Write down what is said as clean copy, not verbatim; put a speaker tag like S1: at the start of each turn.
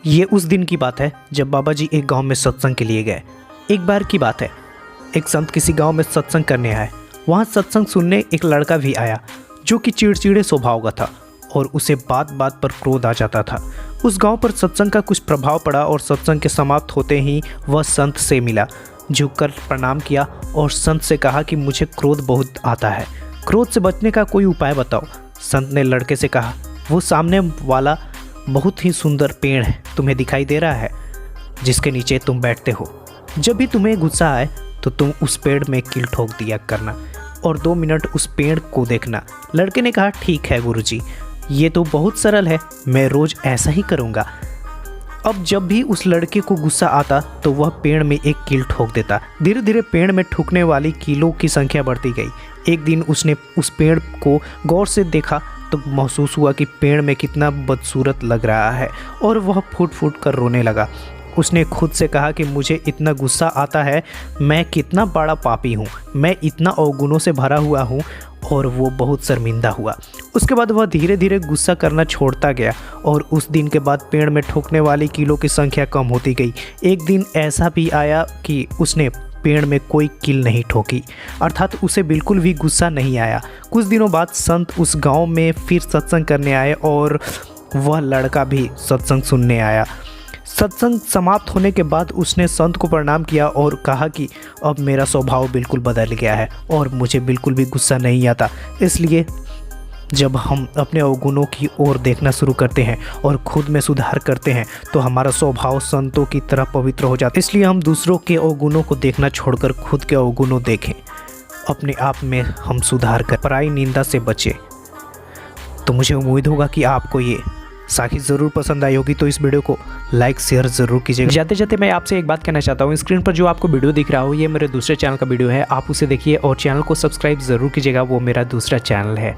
S1: ये उस दिन की बात है जब बाबा जी एक गांव में सत्संग के लिए गए। एक बार की बात है, एक संत किसी गांव में सत्संग करने आए। वहां सत्संग सुनने एक लड़का भी आया जो कि चिड़चिड़े स्वभाव का था और उसे बात बात पर क्रोध आ जाता था। उस गांव पर सत्संग का कुछ प्रभाव पड़ा और सत्संग के समाप्त होते ही वह संत से मिला, झुककर प्रणाम किया और संत से कहा कि मुझे क्रोध बहुत आता है, क्रोध से बचने का कोई उपाय बताओ। संत ने लड़के से कहा, वो सामने वाला बहुत ही सुंदर पेड़ है, तुम्हें दिखाई दे रहा है, जिसके नीचे तुम बैठते हो। जब भी तुम्हें गुस्सा आए तो तुम उस पेड़ में कील ठोक दिया करना और 2 मिनट उस पेड़ को देखना। लड़के ने कहा, ठीक है गुरुजी, ये तो बहुत सरल है, मैं रोज ऐसा ही करूँगा। अब जब भी उस लड़के को गुस्सा आता तो वह पेड़ में एक कील ठोक देता। धीरे धीरे पेड़ में ठुकने वाली कीलों की संख्या बढ़ती गई। एक दिन उसने उस पेड़ को गौर से देखा तो महसूस हुआ कि पेड़ में कितना बदसूरत लग रहा है और वह फूट फूट कर रोने लगा। उसने खुद से कहा कि मुझे इतना गुस्सा आता है, मैं कितना बड़ा पापी हूँ, मैं इतना अवगुणों से भरा हुआ हूँ, और वो बहुत शर्मिंदा हुआ। उसके बाद वह धीरे धीरे गुस्सा करना छोड़ता गया और उस दिन के बाद पेड़ में ठोकने वाली कीलों की संख्या कम होती गई। एक दिन ऐसा भी आया कि उसने पेड़ में कोई कील नहीं ठोकी, अर्थात उसे बिल्कुल भी गुस्सा नहीं आया। कुछ दिनों बाद संत उस गांव में फिर सत्संग करने आए और वह लड़का भी सत्संग सुनने आया। सत्संग समाप्त होने के बाद उसने संत को प्रणाम किया और कहा कि अब मेरा स्वभाव बिल्कुल बदल गया है और मुझे बिल्कुल भी गुस्सा नहीं आता। इसलिए जब हम अपने अवगुणों की ओर देखना शुरू करते हैं और खुद में सुधार करते हैं तो हमारा स्वभाव संतों की तरह पवित्र हो जाता है। इसलिए हम दूसरों के अवगुणों को देखना छोड़कर खुद के अवगुणों देखें, अपने आप में हम सुधार कर पराई निंदा से बचें। तो मुझे उम्मीद होगा कि आपको ये साखी ज़रूर पसंद आई होगी, तो इस वीडियो को लाइक शेयर ज़रूर कीजिएगा। जाते जाते मैं आपसे एक बात कहना चाहता हूँ, स्क्रीन पर जो आपको वीडियो दिख रहा हो ये मेरे दूसरे चैनल का वीडियो है, आप उसे देखिए और चैनल को सब्सक्राइब ज़रूर कीजिएगा, वो मेरा दूसरा चैनल है।